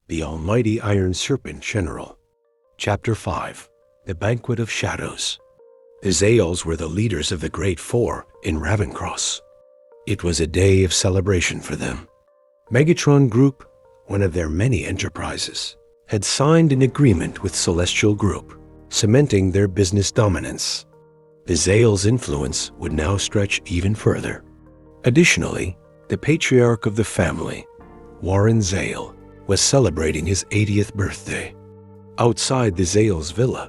The Almighty Iron Serpent General. Chapter 5. The Banquet of Shadows. The Xaels were the leaders of the Great Four in Ravencross. It was a day of celebration for them. Megatron Group, one of their many enterprises, had signed an agreement with Celestial Group, cementing their business dominance. The Xaels' influence would now stretch even further. Additionally, the patriarch of the family, Warren Xael, was celebrating his 80th birthday. Outside the Xaels' villa,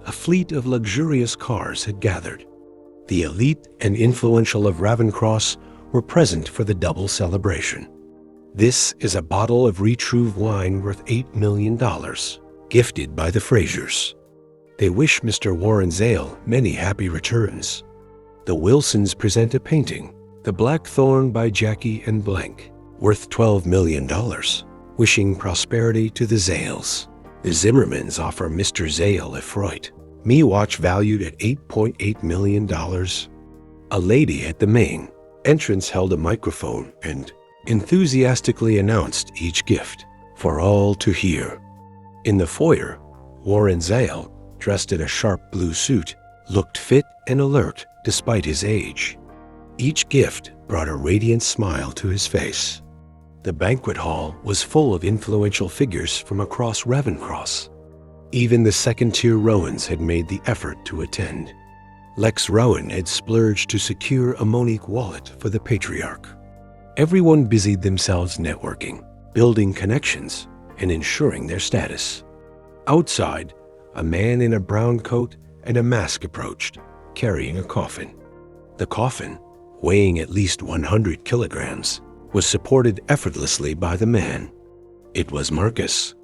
a fleet of luxurious cars had gathered. The elite and influential of Ravencross were present for the double celebration. This is a bottle of Retrouve wine worth $8 million, gifted by the Frasers. They wish Mr. Warren Xael many happy returns. The Wilsons present a painting, The Blackthorn by Jackie and Blank, worth $12 million, wishing prosperity to the Xaels. The Zimmermans offer Mr. Xael a fright, me-watch valued at $8.8 million. A lady at the main entrance held a microphone and enthusiastically announced each gift for all to hear. In the foyer, Warren Xael, dressed in a sharp blue suit, looked fit and alert despite his age. Each gift brought a radiant smile to his face. The banquet hall was full of influential figures from across Ravencross. Even the second-tier Rowans had made the effort to attend. Lex Rowan had splurged to secure a Monique wallet for the patriarch. Everyone busied themselves networking, building connections, and ensuring their status. Outside, a man in a brown coat and a mask approached, carrying a coffin. The coffin, weighing at least 100 kilograms, was supported effortlessly by the man. It was Marcus.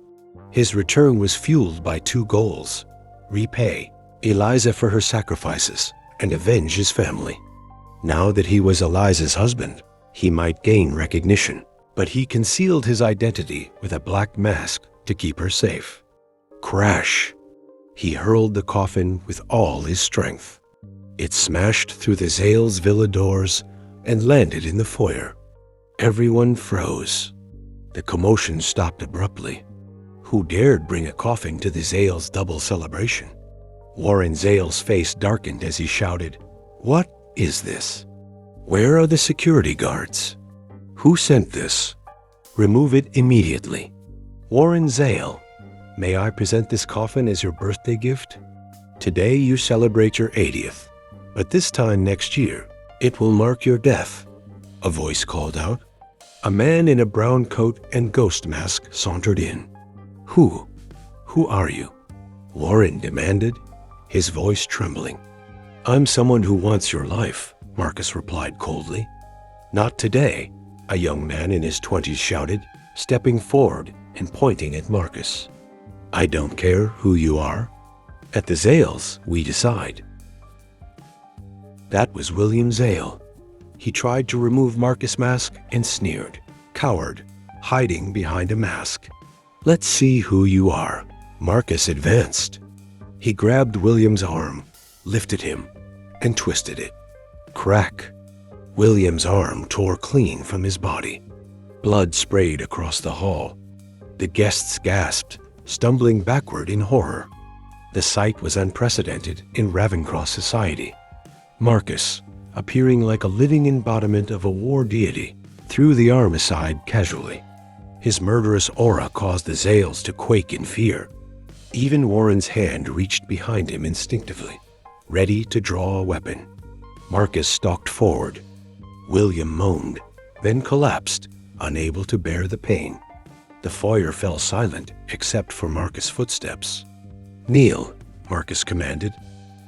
His return was fueled by two goals: repay Eliza for her sacrifices and avenge his family. Now that he was Eliza's husband, he might gain recognition, but he concealed his identity with a black mask to keep her safe. Crash! He hurled the coffin with all his strength. It smashed through the Xaels' villa doors and landed in the foyer. Everyone froze. The commotion stopped abruptly. Who dared bring a coffin to the Xaels' double celebration? Warren Xael's face darkened as he shouted, "What is this? Where are the security guards? Who sent this? Remove it immediately. Warren Xael, may I present this coffin as your birthday gift? Today you celebrate your 80th, but this time next year, it will mark your death," a voice called out. A man in a brown coat and ghost mask sauntered in. Who are you?" Warren demanded, his voice trembling. "I'm someone who wants your life," Marcus replied coldly. "Not today," a young man in his 20s shouted, stepping forward and pointing at Marcus. "I don't care who you are. At the Xaels, we decide." That was William Xael. He tried to remove Marcus' mask and sneered, cowered, hiding behind a mask. "Let's see who you are." Marcus advanced. He grabbed William's arm, lifted him, and twisted it. Crack! William's arm tore clean from his body. Blood sprayed across the hall. The guests gasped, stumbling backward in horror. The sight was unprecedented in Ravencross society. Marcus, appearing like a living embodiment of a war deity, threw the arm aside casually. His murderous aura caused the Xaels to quake in fear. Even Warren's hand reached behind him instinctively, ready to draw a weapon. Marcus stalked forward. William moaned, then collapsed, unable to bear the pain. The foyer fell silent except for Marcus' footsteps. "Kneel," Marcus commanded.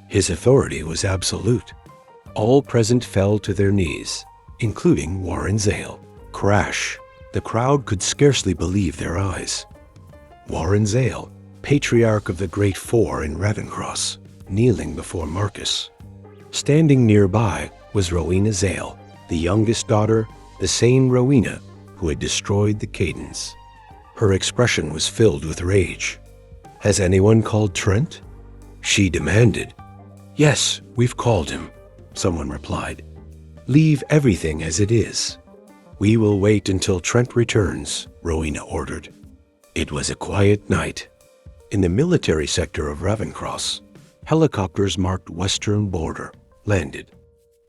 His authority was absolute. All present fell to their knees, including Warren Xael. Crash! The crowd could scarcely believe their eyes. Warren Xael, patriarch of the Great Four in Ravencross, kneeling before Marcus. Standing nearby was Rowena Xael, the youngest daughter, the same Rowena who had destroyed the Cadens. Her expression was filled with rage. "Has anyone called Trent?" she demanded. "Yes, we've called him," someone replied. "Leave everything as it is. We will wait until Trent returns," Rowena ordered. It was a quiet night. In the military sector of Ravencross, helicopters marked western border, landed.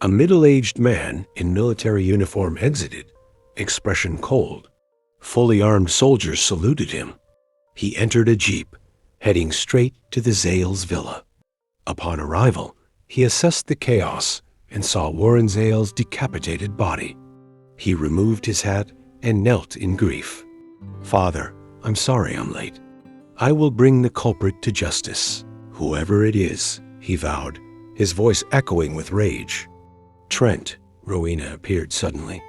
A middle-aged man in military uniform exited, expression cold. Fully armed soldiers saluted him. He entered a jeep, heading straight to the Xael's villa. Upon arrival, he assessed the chaos and saw Warren Xael's decapitated body. He removed his hat and knelt in grief. "Father, I'm sorry I'm late. I will bring the culprit to justice, whoever it is," he vowed, his voice echoing with rage. Trent, Rowena appeared suddenly.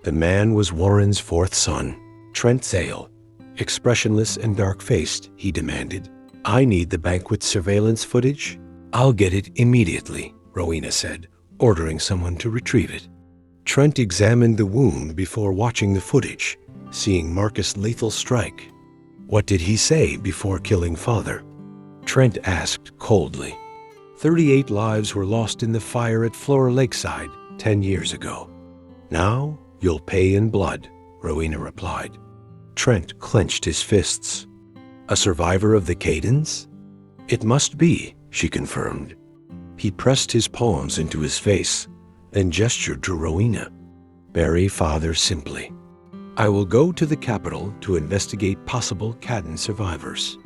The man was Warren's fourth son, Trent Xael. Expressionless and dark-faced, he demanded, "I need the banquet surveillance footage." "I'll get it immediately," Rowena said, ordering someone to retrieve it. Trent examined the wound before watching the footage, seeing Marcus' lethal strike. "What did he say before killing father?" Trent asked coldly. 38 lives were lost in the fire at Flora Lakeside 10 years ago. "Now you'll pay in blood," Rowena replied. Trent clenched his fists. "A survivor of the Cadens?" "It must be," she confirmed. He pressed his palms into his face, then gestured to Rowena. "Bury father simply. I will go to the capital to investigate possible Caden survivors."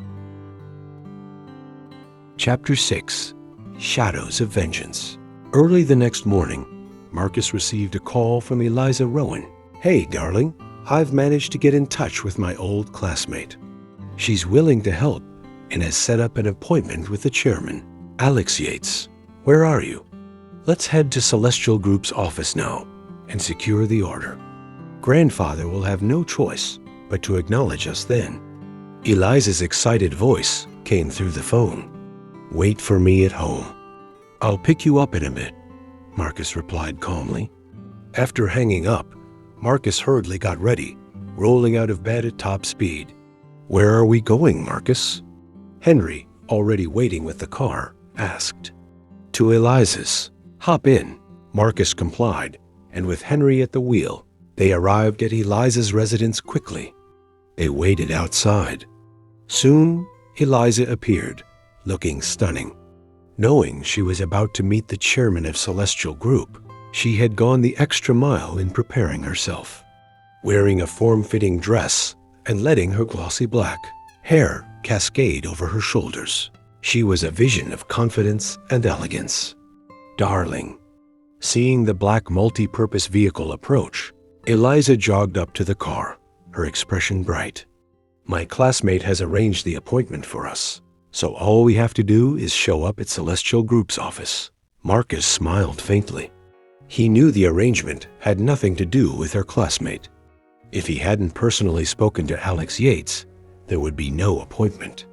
Chapter 6. Shadows of Vengeance. Early the next morning, Marcus received a call from Eliza Rowan. "Hey, darling, I've managed to get in touch with my old classmate. She's willing to help and has set up an appointment with the chairman, Alex Yates. Where are you? Let's head to Celestial Group's office now and secure the order. Grandfather will have no choice but to acknowledge us then." Eliza's excited voice came through the phone. "Wait for me at home. I'll pick you up in a bit," Marcus replied calmly. After hanging up, Marcus hurriedly got ready, rolling out of bed at top speed. "Where are we going, Marcus?" Henry, already waiting with the car, asked. "To Eliza's. Hop in." Marcus complied, and with Henry at the wheel, they arrived at Eliza's residence quickly. They waited outside. Soon, Eliza appeared, looking stunning. Knowing she was about to meet the chairman of Celestial Group, she had gone the extra mile in preparing herself. Wearing a form-fitting dress and letting her glossy black hair cascade over her shoulders, she was a vision of confidence and elegance. "Darling." Seeing the black multi-purpose vehicle approach, Eliza jogged up to the car, her expression bright. "My classmate has arranged the appointment for us, so all we have to do is show up at Celestial Group's office." Marcus smiled faintly. He knew the arrangement had nothing to do with her classmate. If he hadn't personally spoken to Alex Yates, there would be no appointment.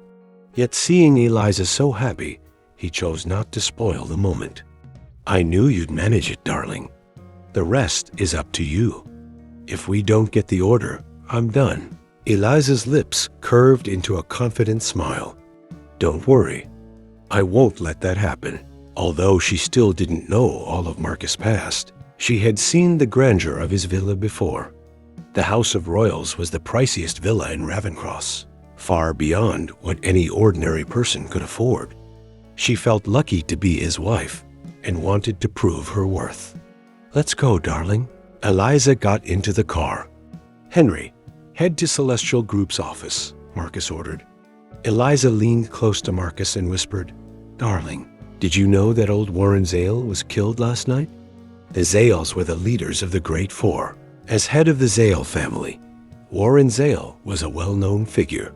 Yet seeing Eliza so happy, he chose not to spoil the moment. "I knew you'd manage it, darling. The rest is up to you. If we don't get the order, I'm done." Eliza's lips curved into a confident smile. "Don't worry. I won't let that happen." Although she still didn't know all of Marcus' past, she had seen the grandeur of his villa before. The House of Royals was the priciest villa in Ravencross, far beyond what any ordinary person could afford. She felt lucky to be his wife and wanted to prove her worth. "Let's go, darling." Eliza got into the car. "Henry, head to Celestial Group's office," Marcus ordered. Eliza leaned close to Marcus and whispered, "Darling, did you know that old Warren Xael was killed last night?" The Xaels were the leaders of the Great Four. As head of the Xael family, Warren Xael was a well-known figure.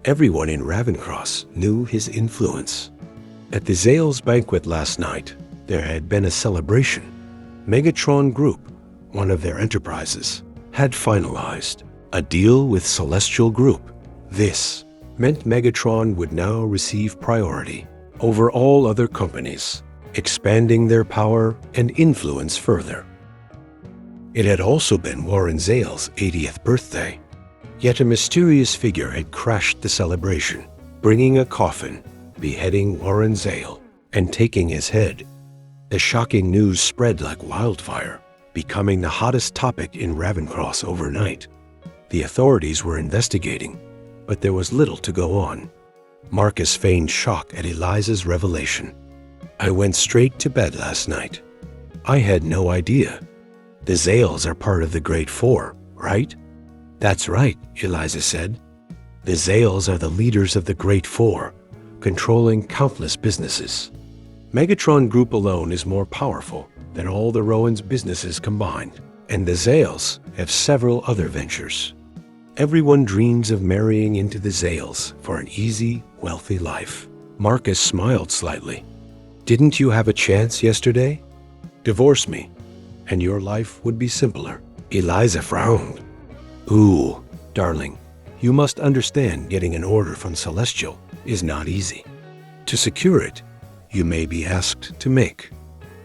Everyone in Ravencross knew his influence. At the Xael's banquet last night, there had been a celebration. Megatron Group, one of their enterprises, had finalized a deal with Celestial Group. This meant Megatron would now receive priority over all other companies, expanding their power and influence further. It had also been Warren Xael's 80th birthday, yet a mysterious figure had crashed the celebration, bringing a coffin, beheading Warren Xael, and taking his head. The shocking news spread like wildfire, becoming the hottest topic in Ravencross overnight. The authorities were investigating, but there was little to go on. Marcus feigned shock at Eliza's revelation. I went straight to bed last night. I had no idea. The Xaels are part of the Great Four, right? That's right, Eliza said. The Xaels are the leaders of the Great Four, controlling countless businesses. Megatron Group alone is more powerful than all the Rowan's businesses combined, and the Xaels have several other ventures. Everyone dreams of marrying into the Xaels for an easy, wealthy life. Marcus smiled slightly. Didn't you have a chance yesterday? Divorce me, and your life would be simpler. Eliza frowned. Ooh, darling, you must understand getting an order from Celestial is not easy. To secure it, you may be asked to make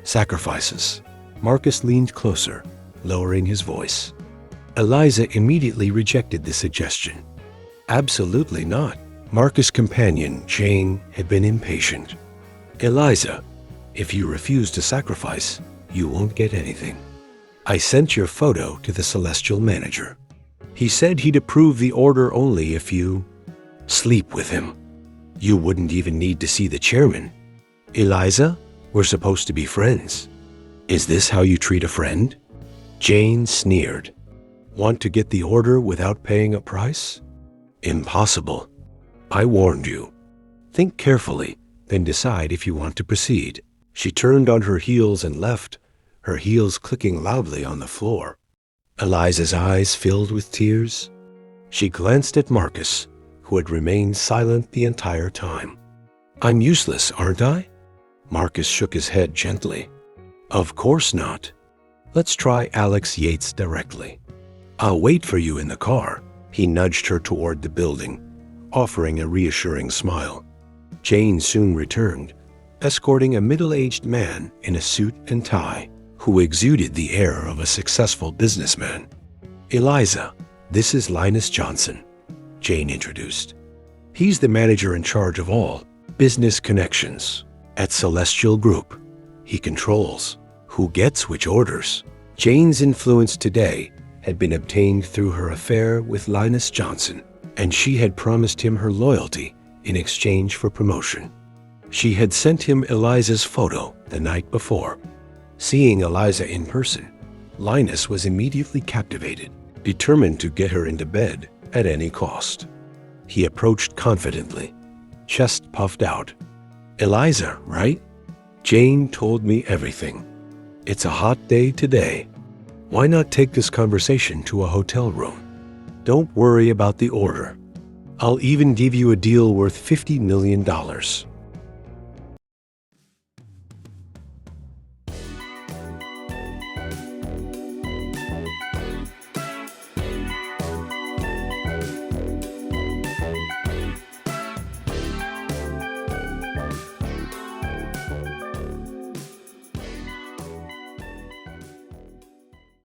sacrifices. Marcus leaned closer, lowering his voice. Eliza immediately rejected the suggestion. Absolutely not. Marcus' companion, Jane, had been impatient. Eliza, if you refuse to sacrifice, you won't get anything. I sent your photo to the Celestial manager. He said he'd approve the order only if you sleep with him. You wouldn't even need to see the chairman. Eliza, we're supposed to be friends. Is this how you treat a friend? Jane sneered. Want to get the order without paying a price? Impossible. I warned you. Think carefully, then decide if you want to proceed. She turned on her heels and left, her heels clicking loudly on the floor. Eliza's eyes filled with tears. She glanced at Marcus, who had remained silent the entire time. I'm useless, aren't I? Marcus shook his head gently. Of course not. Let's try Alex Yates directly. I'll wait for you in the car. He nudged her toward the building, offering a reassuring smile. Jane soon returned, escorting a middle-aged man in a suit and tie, who exuded the air of a successful businessman. Eliza, this is Linus Johnson, Jane introduced. He's the manager in charge of all business connections at Celestial Group. He controls who gets which orders. Jane's influence today had been obtained through her affair with Linus Johnson, and she had promised him her loyalty in exchange for promotion. She had sent him Eliza's photo the night before. Seeing Eliza in person, Linus was immediately captivated, determined to get her into bed at any cost. He approached confidently, chest puffed out. Eliza, right? Jane told me everything. It's a hot day today. Why not take this conversation to a hotel room? Don't worry about the order. I'll even give you a deal worth $50 million.